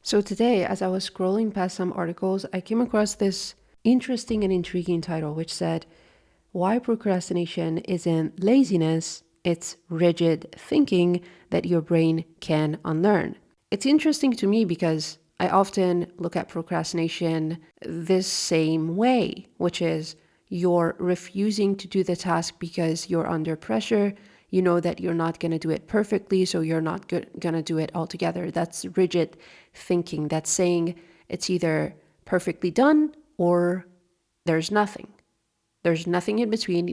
So today, as I was scrolling past some articles, I came across this interesting and intriguing title which said, Why procrastination isn't laziness, it's rigid thinking that your brain can unlearn. It's interesting to me because I often look at procrastination this same way, which is you're refusing to do the task because you're under pressure. You know that you're not going to do it perfectly, so you're not going to do it altogether. That's rigid thinking. That's saying it's either perfectly done or there's nothing. There's nothing in between.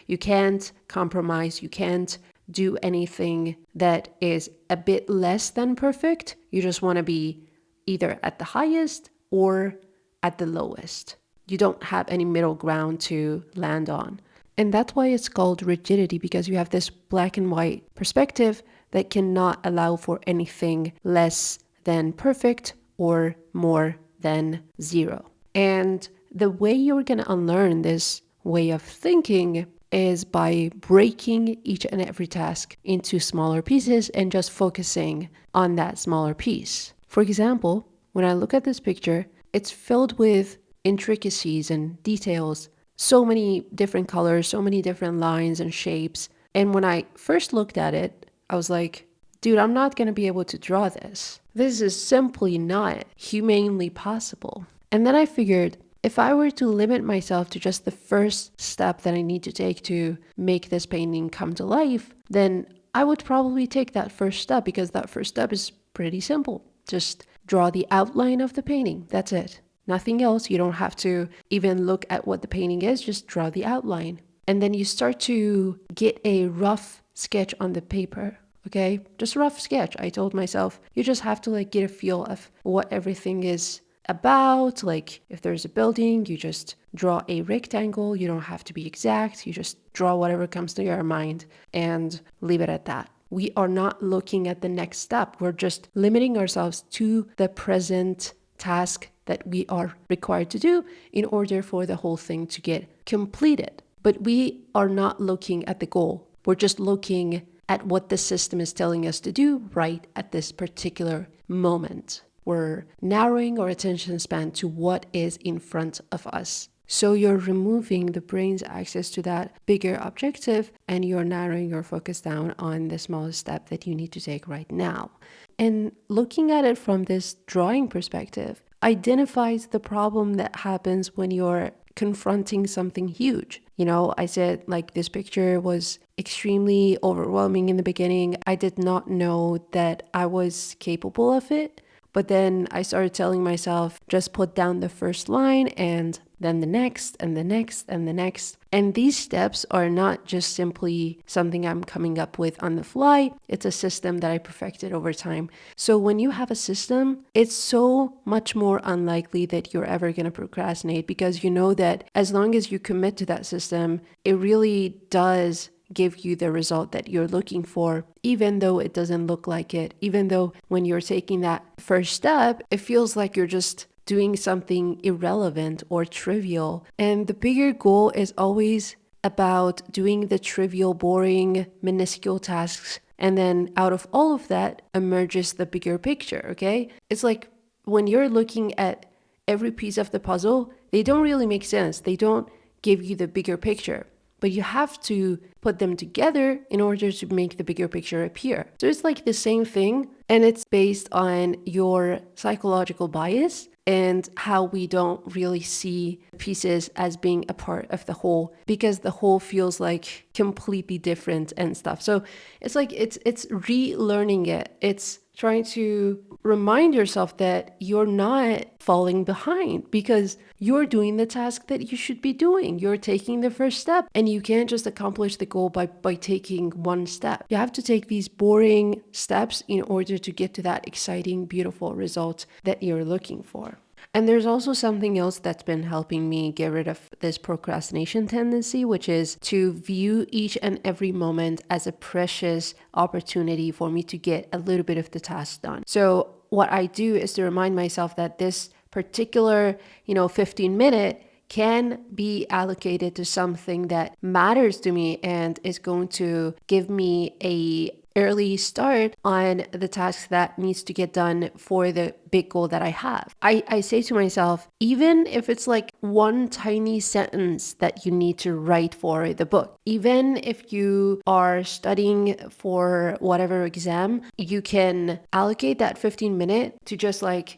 You can't compromise. You can't do anything that is a bit less than perfect. You just want to be either at the highest or at the lowest. You don't have any middle ground to land on. And that's why it's called rigidity, because you have this black and white perspective that cannot allow for anything less than perfect or more than zero. And the way you're going to unlearn this way of thinking is by breaking each and every task into smaller pieces and just focusing on that smaller piece. For example, when I look at this picture, it's filled with intricacies and details, so many different colors, so many different lines and shapes. And when I first looked at it, I was like, dude, I'm not going to be able to draw this. This is simply not humanly possible. And then I figured, if I were to limit myself to just the first step that I need to take to make this painting come to life, then I would probably take that first step, because that first step is pretty simple. Just draw the outline of the painting. That's it. Nothing else. You don't have to even look at what the painting is. Just draw the outline. And then you start to get a rough sketch on the paper. Okay? Just a rough sketch. I told myself, you just have to get a feel of what everything is about. Like if there's a building, you just draw a rectangle. You don't have to be exact. You just draw whatever comes to your mind and leave it at that. We are not looking at the next step. We're just limiting ourselves to the present task that we are required to do in order for the whole thing to get completed. But we are not looking at the goal. We're just looking at what the system is telling us to do right at this particular moment. We're narrowing our attention span to what is in front of us. So you're removing the brain's access to that bigger objective, and you're narrowing your focus down on the smallest step that you need to take right now. And looking at it from this drawing perspective identifies the problem that happens when you're confronting something huge. I said this picture was extremely overwhelming in the beginning. I did not know that I was capable of it. But then I started telling myself, just put down the first line and then the next and the next and the next. And these steps are not just simply something I'm coming up with on the fly. It's a system that I perfected over time. So when you have a system, it's so much more unlikely that you're ever going to procrastinate, because you know that as long as you commit to that system, it really does give you the result that you're looking for, even though it doesn't look like it, even though when you're taking that first step, it feels like you're just doing something irrelevant or trivial. And the bigger goal is always about doing the trivial, boring, minuscule tasks. And then out of all of that emerges the bigger picture, okay? It's like when you're looking at every piece of the puzzle, they don't really make sense. They don't give you the bigger picture. But you have to put them together in order to make the bigger picture appear. So it's like the same thing, and it's based on your psychological bias and how we don't really see pieces as being a part of the whole, because the whole feels like completely different and stuff. So it's like it's relearning it. It's trying to remind yourself that you're not falling behind, because you're doing the task that you should be doing. You're taking the first step, and you can't just accomplish the goal by taking one step. You have to take these boring steps in order to get to that exciting, beautiful result that you're looking for. And there's also something else that's been helping me get rid of this procrastination tendency, which is to view each and every moment as a precious opportunity for me to get a little bit of the task done. So what I do is to remind myself that this particular, 15-minute can be allocated to something that matters to me and is going to give me a early start on the task that needs to get done for the big goal that I have. I say to myself, even if it's like one tiny sentence that you need to write for the book, even if you are studying for whatever exam, you can allocate that 15 minutes to just like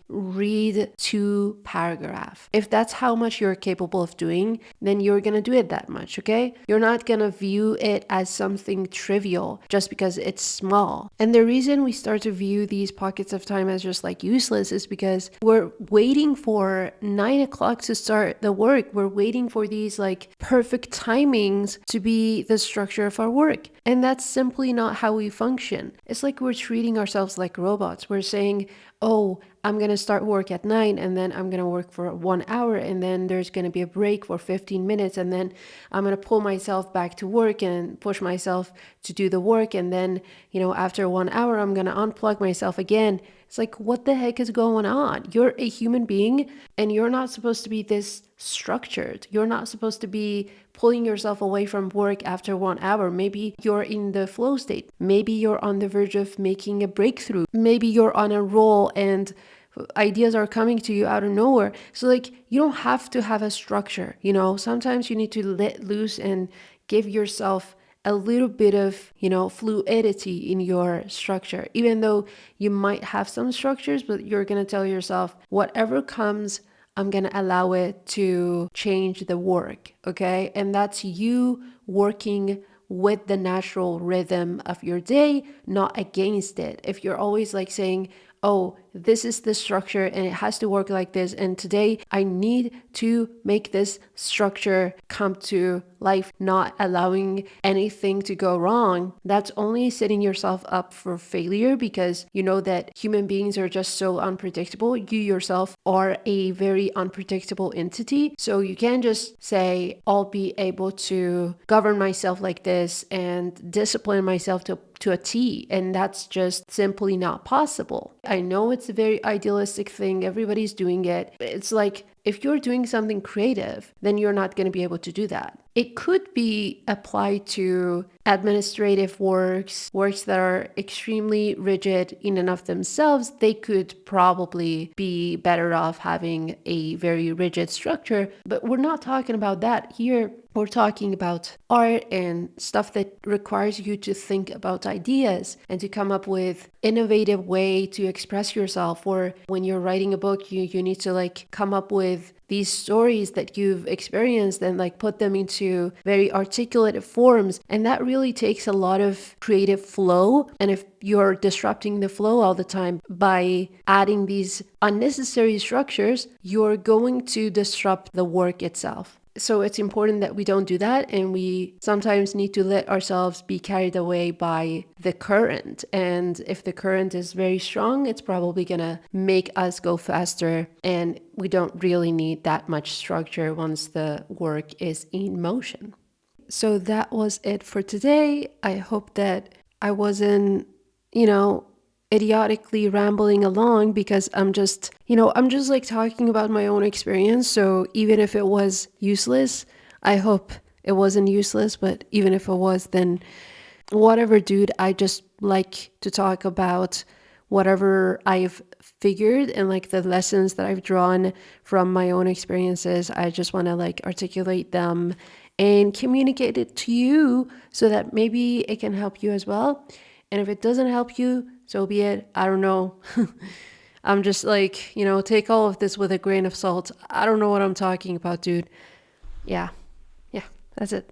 read 2 paragraphs. If that's how much you're capable of doing, then you're gonna do it that much, okay? You're not gonna view it as something trivial just because it's small. And the reason we start to view these pockets of time as just like useless is because we're waiting for 9 o'clock to start the work. We're waiting for these like perfect timings to be the structure of our work. And that's simply not how we function. It's like we're treating ourselves like robots. We're saying, oh, I'm going to start work at 9 and then I'm going to work for 1 hour and then there's going to be a break for 15 minutes and then I'm going to pull myself back to work and push myself to do the work. And then, after 1 hour, I'm going to unplug myself again. It's like, what the heck is going on? You're a human being and you're not supposed to be this structured. You're not supposed to be pulling yourself away from work after 1 hour. Maybe you're in the flow state. Maybe you're on the verge of making a breakthrough. Maybe you're on a roll and ideas are coming to you out of nowhere. So like, you don't have to have a structure, sometimes you need to let loose and give yourself a little bit of, fluidity in your structure, even though you might have some structures, but you're going to tell yourself, whatever comes, I'm going to allow it to change the work. Okay. And that's you working with the natural rhythm of your day, not against it. If you're always like saying, oh, this is the structure and it has to work like this, and today I need to make this structure come to life, not allowing anything to go wrong, that's only setting yourself up for failure, because you know that human beings are just so unpredictable. You yourself are a very unpredictable entity. So you can't just say, I'll be able to govern myself like this and discipline myself to a T, and that's just simply not possible. I know it's a very idealistic thing, everybody's doing it. It's like, if you're doing something creative, then you're not going to be able to do that. It could be applied to administrative works that are extremely rigid in and of themselves. They could probably be better off having a very rigid structure, but we're not talking about that here. We're talking about art and stuff that requires you to think about ideas and to come up with innovative way to express yourself. Or when you're writing a book, you need to like come up with these stories that you've experienced and like put them into very articulate forms. And that really takes a lot of creative flow. And if you're disrupting the flow all the time by adding these unnecessary structures, you're going to disrupt the work itself. So it's important that we don't do that, and we sometimes need to let ourselves be carried away by the current. And if the current is very strong, it's probably gonna make us go faster, and we don't really need that much structure once the work is in motion. So that was it for today. I hope that I wasn't, idiotically rambling along, because I'm just like talking about my own experience. So even if it was useless, I hope it wasn't useless, but even if it was, then whatever, dude. I just like to talk about whatever I've figured and like the lessons that I've drawn from my own experiences. I just want to like articulate them and communicate it to you so that maybe it can help you as well. And if it doesn't help you, so be it. I don't know. I'm just like, take all of this with a grain of salt. I don't know what I'm talking about, dude. Yeah. That's it.